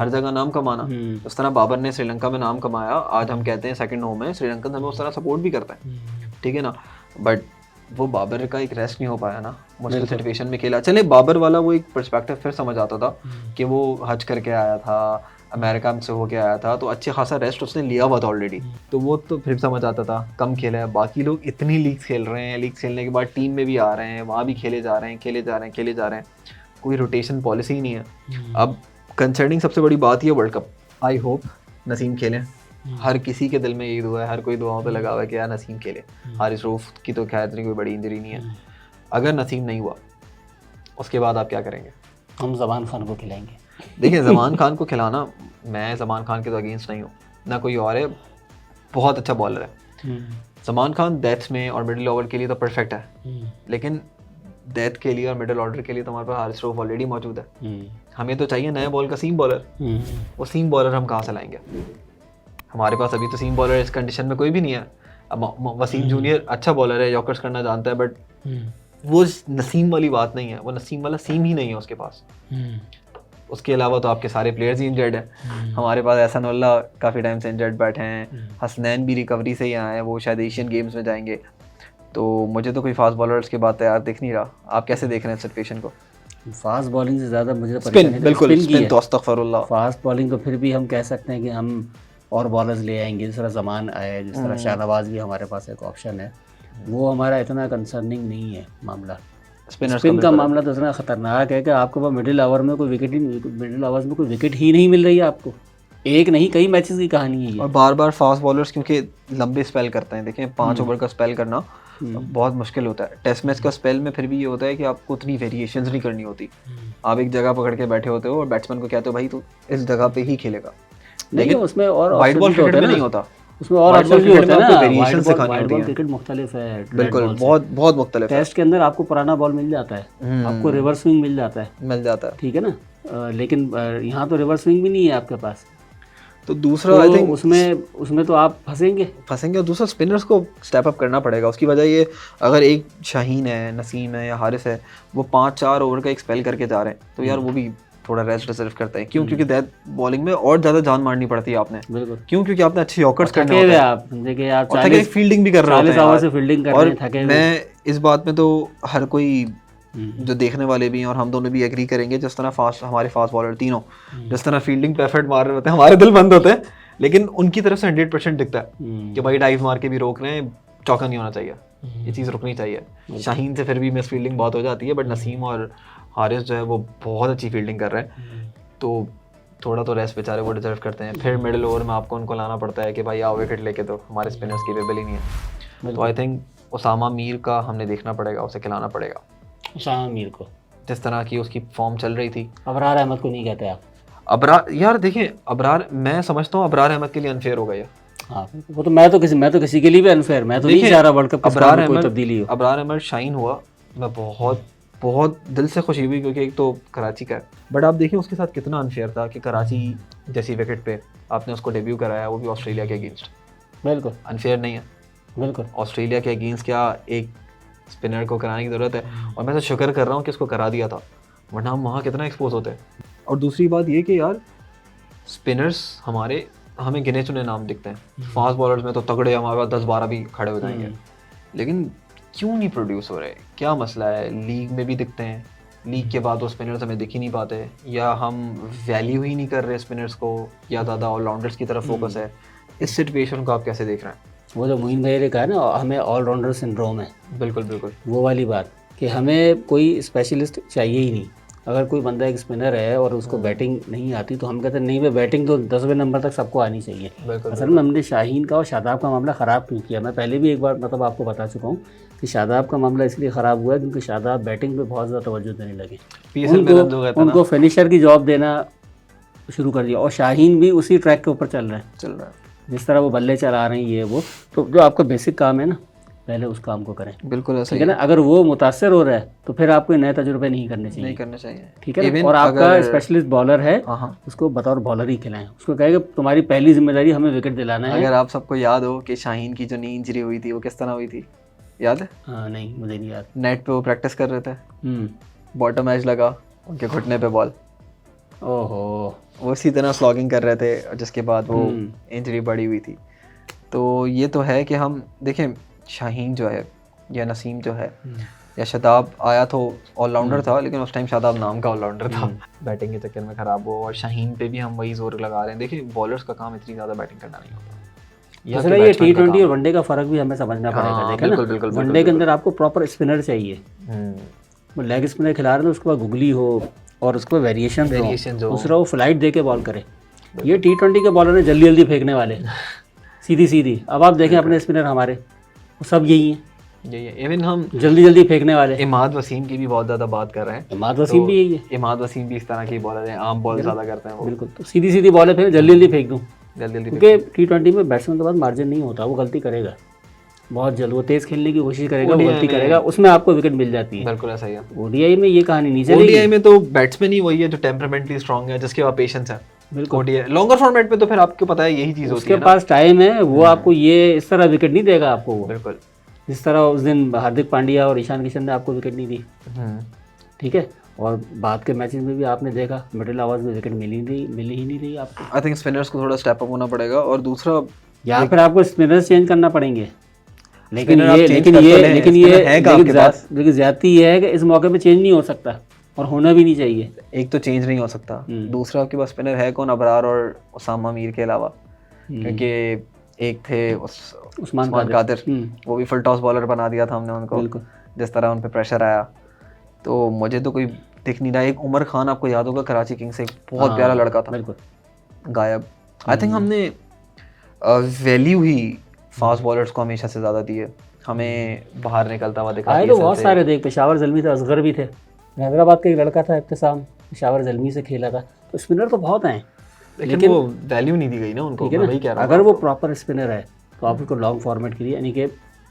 Speaker 1: हर जगह नाम कमाना। उस तरह बाबर ने श्रीलंका में नाम कमाया, आज हम कहते हैं सेकंड होम है, श्रीलंकन हमें उस तरह सपोर्ट भी करता है, ठीक है ना। बट वो बाबर का एक रेस्ट नहीं हो पाया ना, मुश्किल सिचुएशन में खेला। चले बाबर वाला वो एक पर्सपेक्टिव फिर समझ आता था कि वो हज करके आया था, अमेरिका से होके आया था, तो अच्छे खासा रेस्ट उसने लिया हुआ था ऑलरेडी, तो वो तो फिर समझ आता था। कम खेला है, बाकी लोग इतनी लीग्स खेल रहे हैं, लीग्स खेलने के बाद टीम में भी आ रहे हैं, वहाँ भी खेले जा रहे हैं, कोई रोटेशन पॉलिसी ही नहीं है। अब कंसर्निंग सबसे बड़ी बात ही है world cup. I hope Naseem खेलें, हर किसी के दिल में यही दुआ है, हर कोई दुआओं पे लगा हुआ है कि यार नसीम खेले। हारिस रऊफ की तो खैर इतनी कोई बड़ी इंजरी नहीं है। अगर नसीम नहीं हुआ उसके बाद आप क्या करेंगे?
Speaker 2: हम जमान खान को खिलाएंगे।
Speaker 1: देखिए जमान खान को खिलाना, मैं जमान खान के तो अगेंस्ट नहीं हूँ, ना कोई और है, बहुत अच्छा बॉलर है जमान खान। डेथ में और मिडिल ओवर के लिए तो परफेक्ट है, लेकिन डेथ के लिए और मिडिल ऑर्डर के लिए तो हमारे पास हारिस रऊफ ऑलरेडी मौजूद है। हमें तो चाहिए नया बॉल का सीम बॉलर। वो सीम बॉलर हम कहाँ से लाएंगे? हमारे पास अभी तो सीम बॉलर इस कंडीशन में कोई भी नहीं है। अब वसीम जूनियर अच्छा बॉलर है, यॉर्कर्स करना जानता है, बट वो नसीम वाली बात नहीं है, वो नसीम वाला सीम ही नहीं है उसके पास। उसके अलावा तो आपके सारे प्लेयर्स ही इंजर्ड हैं। हमारे पास एहसानुल्लाह काफ़ी टाइम से इंजर्ड बैठे हैं, हसनैन भी रिकवरी से ही आए हैं, वो शायद एशियन गेम्स में जाएंगे। तो मुझे तो कोई फास्ट बॉलर्स की बात तैयार दिख नहीं रहा। आप कैसे देख रहे हैं सिचुएशन को?
Speaker 2: फास्ट बॉलिंग से ज़्यादा मुझे
Speaker 1: स्पिन, बिल्कुल स्पिन तो अस्तगफिरुल्लाह।
Speaker 2: फास्ट बॉलिंग तो फिर भी हम कह सकते हैं कि हम और बॉलर्स ले आएंगे, जिस तरह जमान आया, जिस तरह शाहनवाज भी हमारे पास एक ऑप्शन है। वो हमारा इतना कंसर्निंग नहीं है मामला। स्पिन का मामला तो इतना खतरनाक है कि आपके पास मिडिल ओवर में कोई विकेट ही नहीं मिल रही है आपको। एक नहीं कई मैचेस की कहानी है।
Speaker 1: और बार बार फास्ट बॉलर्स क्योंकि लंबे स्पेल करते हैं, देखें 5 ओवर का स्पेल करना बहुत मुश्किल होता है। टेस्ट मैच का स्पेल में फिर भी ये होता है कि आपको उतनी वेरिएशंस नहीं करनी होती। आप एक जगह पकड़ के बैठे होते हो और बैट्समैन को कहते हो भाई तू इस जगह पे ही खेलेगा,
Speaker 2: लेकिन उसमें और
Speaker 1: वाइड बॉल क्रिकेट में नहीं होता।
Speaker 2: उसमें और ऑप्शन भी होता है ना,
Speaker 1: वेरिएशन सिखानी होती है।
Speaker 2: क्रिकेट मुख्तलिफ है,
Speaker 1: बिल्कुल बहुत बहुत मुख्तलिफ है।
Speaker 2: टेस्ट के अंदर आपको पुराना बॉल मिल जाता है, आपको रिवर्स स्विंग मिल जाता है, ठीक है ना। लेकिन यहाँ तो रिवर्स स्विंग भी नहीं है आपके पास।
Speaker 1: तो दूसरा आई थिंक
Speaker 2: उसमें तो आप फंसेंगे।
Speaker 1: और दूसरा स्पिनर्स को स्टेप अप करना पड़ेगा। उसकी वजह ये, अगर एक शाहीन है, नसीम है या हारिस है, वो 5-4 ओवर का एक स्पेल करके जा रहे हैं, तो यार वो भी थोड़ा रेस्ट डिजर्व करता है। क्यों? क्योंकि डेथ बॉलिंग में और ज़्यादा जान मारनी पड़ती है आपने।
Speaker 2: बिल्कुल।
Speaker 1: क्यों? क्योंकि आपने अच्छे यॉर्कर्स करने होते हैं।
Speaker 2: आप देखिए आप 40
Speaker 1: फील्डिंग भी कर रहे होते हैं,
Speaker 2: 40 ओवर से फील्डिंग कर रहे हैं, थके हुए।
Speaker 1: मैं इस बात में तो हर कोई जो देखने वाले भी हैं और हम दोनों भी एग्री करेंगे, जिस तरह हमारे फास्ट बॉलर तीनों जिस तरह फील्डिंग पे एफर्ट मार रहे होते हैं, हमारे दिल बंद होते हैं, लेकिन उनकी तरफ से 100% दिखता है कि भाई डाइव मार के भी रोक रहे हैं, चौका नहीं होना चाहिए, ये चीज़ रुकनी चाहिए। शाहीन से फिर भी मिस फील्डिंग बहुत हो जाती है, बट नसीम और हारिस जो है वो बहुत अच्छी फील्डिंग कर रहे हैं, तो थोड़ा तो रेस्ट बेचारे वो डिजर्व करते हैं। फिर मिडिल ओवर में आपको उनको लाना पड़ता है कि भाई आओ विकेट लेके, तो हमारे स्पिनर्स केपेबल ही नहीं है। तो आई थिंक उसामा मीर का हमने देखना पड़ेगा, उसे खिलाना पड़ेगा।
Speaker 2: उसामा मीर को
Speaker 1: जिस तरह की उसकी फॉर्म चल रही थी।
Speaker 2: अबरार अहमद को नहीं कहते आप?
Speaker 1: अबरार, यार देखिए अबरार, मैं समझता हूँ अबरार अहमद के लिए अनफेयर हो गया।
Speaker 2: हाँ, वो तो मैं तो किसी के लिए भी अनफेयर, मैं तो नहीं चाह रहा वर्ल्ड कप में कोई तब्दीली हो।
Speaker 1: अबरार अहमद शाइन हुआ, मैं बहुत दिल से खुशी हुई, क्योंकि एक तो कराची का है, बट आप देखिए उसके साथ कितना अनफेयर था कि कराची जैसी विकेट पे आपने उसको डेब्यू कराया, वो भी ऑस्ट्रेलिया के अगेंस्ट।
Speaker 2: बिल्कुल
Speaker 1: अनफेयर नहीं है, बिल्कुल। ऑस्ट्रेलिया के अगेंस्ट क्या एक स्पिनर को कराने की ज़रूरत है, और मैं तो शुक्र कर रहा हूँ कि उसको करा दिया था, वरना हम वहाँ कितना एक्सपोज होते हैं। और दूसरी बात ये कि यार स्पिनर्स हमें गिने चुने नाम दिखते हैं, फास्ट बॉलर्स में तो तगड़े हमारे पास 10-12 भी खड़े हो जाएंगे, लेकिन क्यों नहीं प्रोड्यूस हो रहे? क्या मसला है? लीग में भी दिखते हैं, लीग के बाद वो स्पिनर्स हमें दिख ही नहीं पाते, या हम वैल्यू ही नहीं कर रहे स्पिनर्स को, या ज़्यादा ऑलराउंडर्स की तरफ फोकस है, इस सिचुएशन को आप कैसे देख रहे हैं?
Speaker 2: वो जो मोइन भाई ने कहा ना, हमें ऑलराउंडर सिंड्रोम है,
Speaker 1: बिल्कुल बिल्कुल।
Speaker 2: वो वाली बात कि हमें कोई स्पेशलिस्ट चाहिए ही नहीं। अगर कोई बंदा एक स्पिनर है और उसको बैटिंग नहीं आती तो हम कहते हैं नहीं भाई, बैटिंग तो 10वें नंबर तक सबको आनी चाहिए।
Speaker 1: बिल्कुल
Speaker 2: असल में हमने शाहीन का और शादाब का मामला ख़राब क्यों किया, मैं पहले भी एक बार मतलब आपको बता चुका हूँ कि शादाब का मामला इसलिए ख़राब हुआ है क्योंकि शादाब बैटिंग पे बहुत ज़्यादा तवज्जो देने लगे,
Speaker 1: PSL में रन हो गया था ना,
Speaker 2: उनको फिनिशर की जॉब देना शुरू कर दिया। और शाहीन भी उसी ट्रैक के ऊपर चल रहा है,
Speaker 1: चल रहा है।
Speaker 2: जिस तरह वो बल्ले चला रहे हैं ये वो। तो जो आपका बेसिक काम है ना, पहले उस काम को करें,
Speaker 1: बिल्कुल ऐसा
Speaker 2: ठीक
Speaker 1: ही
Speaker 2: है ना। अगर वो मुतासर हो रहा है तो फिर आपको नए तजुर्बे नहीं करने चाहिए,
Speaker 1: नहीं करना चाहिए,
Speaker 2: ठीक है ना।
Speaker 1: Even
Speaker 2: और आपका
Speaker 1: अगर-
Speaker 2: स्पेशलिस्ट बॉलर है,
Speaker 1: हाँ,
Speaker 2: उसको बतौर बॉलर ही खिलाएं, उसको कहेगा तुम्हारी पहली जिम्मेदारी हमें विकेट दिलाना है।
Speaker 1: अगर आप सबको याद हो कि शाहीन की जो नी इंजरी हुई थी वो किस तरह हुई थी, याद है?
Speaker 2: हाँ नहीं, मुझे नहीं याद।
Speaker 1: नेट पे वो प्रैक्टिस कर रहे थे, बॉटम एज लगा, उनके घुटने पे बॉल,
Speaker 2: ओहो,
Speaker 1: वो इसी तरह स्लॉगिंग कर रहे थे, और जिसके बाद वो इंजरी बड़ी हुई थी। तो ये तो है कि हम देखें, शाहीन जो है या नसीम जो है या शादाब आया तो ऑलराउंडर था, लेकिन उस टाइम शादाब नाम का ऑलराउंडर था, बैटिंग के चक्कर में ख़राब हो। और शाहीन पे भी हम वही जोर लगा रहे हैं। देखिए बॉलर्स का काम इतनी ज़्यादा बैटिंग करना नहीं होता,
Speaker 2: असल में ये T20 और वनडे का फ़र्क भी हमें समझना पड़ेगा, देखें
Speaker 1: बिल्कुल,
Speaker 2: ना।
Speaker 1: बिल्कुल,
Speaker 2: वनडे के अंदर आपको प्रॉपर स्पिनर चाहिए,
Speaker 1: हम्म,
Speaker 2: वो लेग स्पिनर खिला रहे हैं तो उसके बाद गुगली हो और उसके बाद वेरिएशन हो, दूसरा वो फ्लाइट दे के बॉल करे। ये T20 के बॉलर ने जल्दी जल्दी फेंकने वाले, सीधी सीधी। अब आप देखें अपने स्पिनर हमारे, वो सब यही हैं,
Speaker 1: यही है। इवन हम
Speaker 2: जल्दी जल्दी फेंकने वाले।
Speaker 1: इमाद वसीम की भी बहुत ज़्यादा बात कर रहे हैं,
Speaker 2: इमाद वसीम भी यही है,
Speaker 1: इमाद वसीम भी इस तरह की बॉलर है, आम बॉल ज़्यादा करते हैं वो,
Speaker 2: बिल्कुल। तो सीधी सीधी बॉल है, फिर जल्दी जल्दी फेंक दूँ,
Speaker 1: जल्दी जल्दी।
Speaker 2: क्योंकि T20 में बैट्समैन के पास मार्जिन नहीं होता, वो गलती करेगा बहुत जल्द, वो तेज़ खेलने की कोशिश करेगा, वो गलती करेगा, उसमें आपको विकेट मिल जाती है।
Speaker 1: बिल्कुल ऐसा ही है।
Speaker 2: ओडीआई में ये कहानी नहीं चलेगी।
Speaker 1: ओडीआई में तो बैट्समैन ही वही है जो टेम्परामेंटली स्ट्रांग है, जिसके पास पेशेंस है।
Speaker 2: बिल्कुल।
Speaker 1: ओडीआई लॉन्गर फॉर्मेट में तो फिर आपको पता है यही चीज़ होती
Speaker 2: उसके
Speaker 1: है ना।
Speaker 2: पास टाइम है, वो आपको ये इस तरह विकेट नहीं देगा आपको वो,
Speaker 1: बिल्कुल।
Speaker 2: जिस तरह उस दिन हार्दिक पांड्या और ईशान किशन ने आपको विकेट नहीं दी, ठीक है। और बाद के मैचेस में भी आपने देखा मिडिल आवर्स में विकेट मिली ही नहीं रही आपको।
Speaker 1: आई थिंक स्पिनर्स को थोड़ा स्टेप अप होना पड़ेगा, और दूसरा
Speaker 2: यहाँ पर आपको स्पिनर्स चेंज करना पड़ेंगे, लेकिन
Speaker 1: Spinner आप
Speaker 2: ये
Speaker 1: change
Speaker 2: लेकिन
Speaker 1: कर तो
Speaker 2: ये
Speaker 1: लें,
Speaker 2: लेकिन
Speaker 1: spinner
Speaker 2: ये
Speaker 1: है क्या आपके पास?
Speaker 2: लेकिन ज्यादती ये है कि इस मौके पे चेंज नहीं हो सकता और होना भी नहीं चाहिए।
Speaker 1: एक तो चेंज नहीं हो सकता, दूसरा आपके पास स्पिनर है कौन अबरार और उसामा मीर के अलावा, क्योंकि एक थे उस्मान कादिर, वो भी फुल टॉस बॉलर बना दिया था हमने उनको,
Speaker 2: बिल्कुल।
Speaker 1: जिस तरह उन पे प्रेशर आया। तो मुझे तो कोई दिख नहीं रहा। एक उमर खान, आपको याद होगा कराची किंग्स से, एक बहुत प्यारा लड़का था,
Speaker 2: बिल्कुल
Speaker 1: गायब। आई थिंक हमने वैल्यू ही फास्ट बॉलर्स को हमेशा से ज़्यादा दी है, हमें बाहर निकलता हुआ दिखा।
Speaker 2: आए तो बहुत सारे देख, पेशावर जल्मी थे, असगर भी थे, हैदराबाद का एक लड़का था इब्तिसाम, पेशावर जल्मी से खेला था। तो स्पिनर तो बहुत हैं,
Speaker 1: लेकिन वो वैल्यू नहीं दी गई ना उनको, मैं वही कह रहा हूँ।
Speaker 2: अगर वो प्रॉपर स्पिनर है तो आप उसको लॉन्ग फॉर्मेट के लिए, यानी कि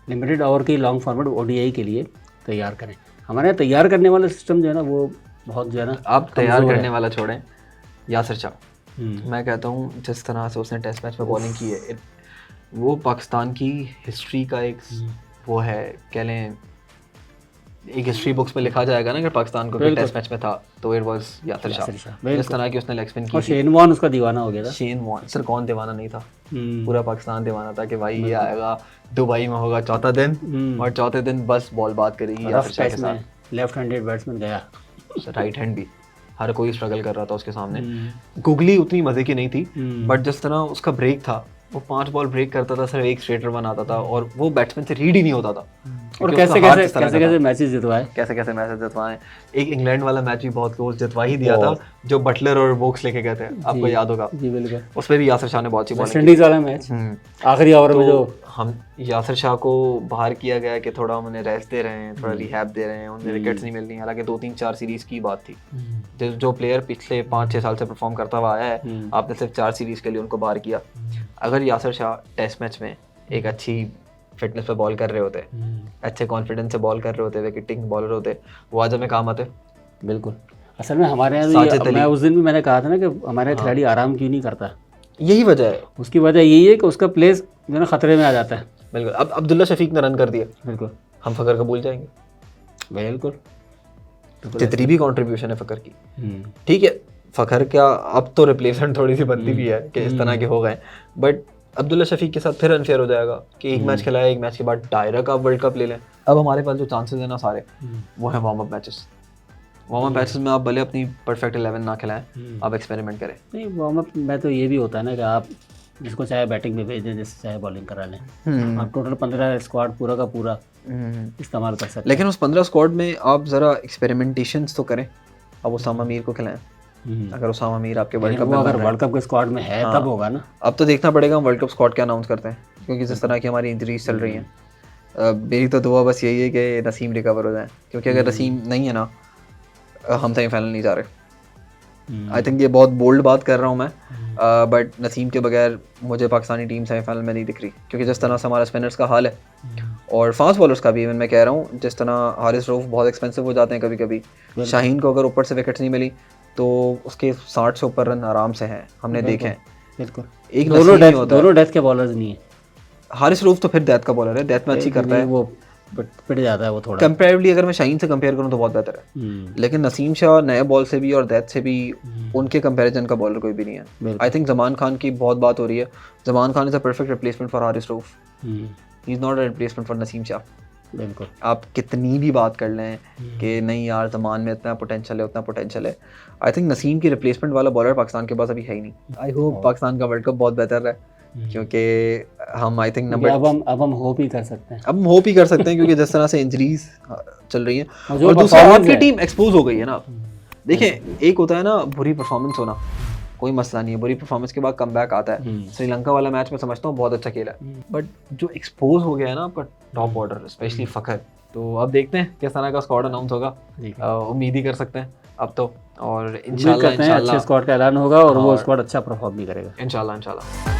Speaker 2: लिमिटेड ओवर के लॉन्ग फॉर्मेट ओडीआई के लिए तैयार करें। हमारे यहाँ तैयार करने वाला सिस्टम जो है ना, वो बहुत जो है ना,
Speaker 1: आप तैयार करने वाला छोड़ें, यासिर शाह, मैं कहता हूँ जिस तरह से उसने टेस्ट मैच में बॉलिंग की है, वो पाकिस्तान की हिस्ट्री का एक वो है, कह लें एक हिस्ट्री बुक्स में लिखा जाएगा ना, अगर पाकिस्तान को टेस्ट मैच में था तो इट वाज यासिर शाह। जिस तरह की उसने लेग स्पिन की,
Speaker 2: और शेन वॉर्न उसका दीवाना हो गया था।
Speaker 1: शेन वॉर्न, सर कौन दीवाना नहीं था, पूरा पाकिस्तान दीवाना था कि भाई ये आएगा, दुबई में होगा चौथा दिन, और चौथे दिन बस बॉल बात करेगी यासिर शाह के साथ।
Speaker 2: लेफ्ट हैंडेड बैट्समैन गया,
Speaker 1: राइट हैंड भी, हर कोई स्ट्रगल कर रहा था उसके सामने। गुगली उतनी मजे की नहीं थी, बट जिस तरह उसका ब्रेक था, वो 5 बॉल ब्रेक करता था, सिर्फ एक स्ट्रेटर बनाता था, और वो बैट्समैन से रीड ही नहीं होता था।
Speaker 2: और कैसे मैचेस जितवाए,
Speaker 1: कैसे मैचेस जितवाए। एक इंग्लैंड वाला मैच भी बहुत क्लोज जितवा ही दिया था, जो बटलर और वोक्स लेके गए थे, आपको याद होगा।
Speaker 2: जी बिल्कुल,
Speaker 1: उसमें भी यासिर शाह ने बहुत अच्छी बॉलिंग की।
Speaker 2: वेस्ट इंडीज वाला मैच आखिरी ओवर में जो
Speaker 1: हम यासिर शाह को बाहर किया गया कि थोड़ा उन्हें रेस्ट दे रहे हैं, थोड़ा रिहैब दे रहे हैं, उन्हें विकेट्स नहीं मिल रही। हालांकि 2-3-4 सीरीज की बात थी, जो प्लेयर पिछले 5-6 साल से परफॉर्म करता हुआ आया है, आपने सिर्फ 4 सीरीज के लिए उनको बाहर किया। अगर यासिर शाह टेस्ट मैच में एक अच्छी फिटनेस पे बॉल कर रहे होते, अच्छे कॉन्फिडेंस से बॉल कर रहे होते, विकेटिंग बॉलर होते, वो आज हमें काम आते।
Speaker 2: बिल्कुल। असल में हमारे यहाँ मैं उस दिन भी मैंने कहा था ना कि हमारे खिलाड़ी आराम क्यों नहीं करता,
Speaker 1: यही वजह है।
Speaker 2: उसकी वजह यही है कि उसका प्लेस जो है खतरे में आ जाता है।
Speaker 1: बिल्कुल। अब अब्दुल्ला शफीक ने रन कर दिया,
Speaker 2: बिल्कुल,
Speaker 1: हम फकर का भूल जाएंगे।
Speaker 2: बिल्कुल,
Speaker 1: जितनी भी कंट्रीब्यूशन है फकर की, ठीक है, फकर क्या अब तो रिप्लेसमेंट थोड़ी सी बनती भी है कि इस तरह के हो गए, बट अब्दुल्ला शफीक के साथ फिर अनफेयर हो जाएगा कि एक मैच खिलाया, एक मैच के बाद डायरेक्ट आप वर्ल्ड कप ले लें। अब हमारे पास जो चांसेस है ना सारे, वो है warm up matches. Warm up matches में आप भले अपनी परफेक्ट 11 ना खिलाएं, आप एक्सपेरिमेंट करें।
Speaker 2: नहीं, वार्म अप में तो ये भी होता है ना कि आप जिसको चाहे बैटिंग में भेज दें, जैसे चाहे बॉलिंग करा लें।
Speaker 1: हम्म,
Speaker 2: आप टोटल 15 स्क्वाड पूरा का पूरा इस्तेमाल कर सकते हैं।
Speaker 1: लेकिन उस 15 स्क्वाड में आप ज़रा एक्सपेरिमेंटेशंस तो करें। अब उसामा मीर को खिलाएं, अगर उसामा मीर आपके वर्ल्ड
Speaker 2: लेकिन
Speaker 1: कप
Speaker 2: वो
Speaker 1: में
Speaker 2: अगर
Speaker 1: बन रहा
Speaker 2: वर्ल्ड कप के स्क्वाड में है तब होगा ना।
Speaker 1: अब तो देखना पड़ेगा हम वर्ल्ड कप स्क्वाड क्या अनाउंस करते हैं, क्योंकि जिस तरह की हमारी इंजरीज चल रही हैं। मेरी तो दुआ बस यही है कि नसीम रिकवर हो जाए, क्योंकि अगर नसीम नहीं है ना, हम सेमीफाइनल नहीं जा रहे। आई थिंक ये बहुत बोल्ड बात कर रहा हूँ मैं, बट नसीम के बगैर मुझे पाकिस्तानी टीम सेमीफाइनल में नहीं दिख रही, क्योंकि जिस तरह से हमारा स्पिनर्स का हाल है और फास्ट बॉलर्स का भी, इवन मैं कह रहा हूँ, जिस तरह हारिस रऊफ बहुत एक्सपेंसिव हो जाते हैं कभी कभी। शाहीन को अगर ऊपर से विकेट्स नहीं मिली तो उसके 60 से ऊपर रन आराम से हैं, हमने देखे हैं।
Speaker 2: बिल्कुल,
Speaker 1: एक दोनों
Speaker 2: डेथ के बॉलर्स नहीं है।
Speaker 1: हारिस रऊफ तो फिर डेथ का बॉलर है, डेथ में अच्छी करता है,
Speaker 2: वो पिट जाता है वो थोड़ा।
Speaker 1: कंपेरेटिवली अगर मैं शाहीन से कंपेयर करूँ तो बहुत बेहतर है। लेकिन नसीम शाह नए बॉल से भी और डेथ से भी उनके कंपैरिजन का बॉलर कोई भी नहीं है। आई थिंक जमान खान की बहुत बात हो रही है। Zaman Khan is a perfect replacement for Haris Rauf, he is not a replacement for Naseem Shah.
Speaker 2: बिल्कुल,
Speaker 1: आप कितनी भी बात कर लें कि नहीं यार जमान में इतना पोटेंशियल है, उतना पोटेंशियल है, आई थिंक नसीम की रिप्लेसमेंट वाला बॉलर पाकिस्तान के पास अभी है ही नहीं। आई होप पाकिस्तान का वर्ल्ड कप बहुत बेहतर रहे, क्योंकि हम आई थिंक नंबर
Speaker 2: अब हम होप ही कर सकते हैं।
Speaker 1: अब हम होप ही कर सकते हैं, क्योंकि जिस तरह से इंजरीज चल रही हैं
Speaker 2: जो
Speaker 1: और दूसरा
Speaker 2: performance
Speaker 1: आपकी
Speaker 2: है।
Speaker 1: टीम एक्सपोज हो गई है ना। देखें, एक होता है ना बुरी परफॉर्मेंस होना, कोई मसला नहीं है, बुरी परफॉर्मेंस के बाद कमबैक आता है। श्रीलंका वाला मैच में समझता हूँ बहुत अच्छा खेला है, बट जो एक्सपोज हो गया है ना आपका टॉप ऑर्डर, स्पेशली फखर, तो अब देखते हैं किस तरह का स्क्वाड अनाउंस होगा। उम्मीद ही कर सकते हैं अब तो, और इंशाल्लाह
Speaker 2: अच्छे स्क्वाड का ऐलान होगा और वो स्क्वाड अच्छा परफॉर्म भी करेगा
Speaker 1: इंशाल्लाह।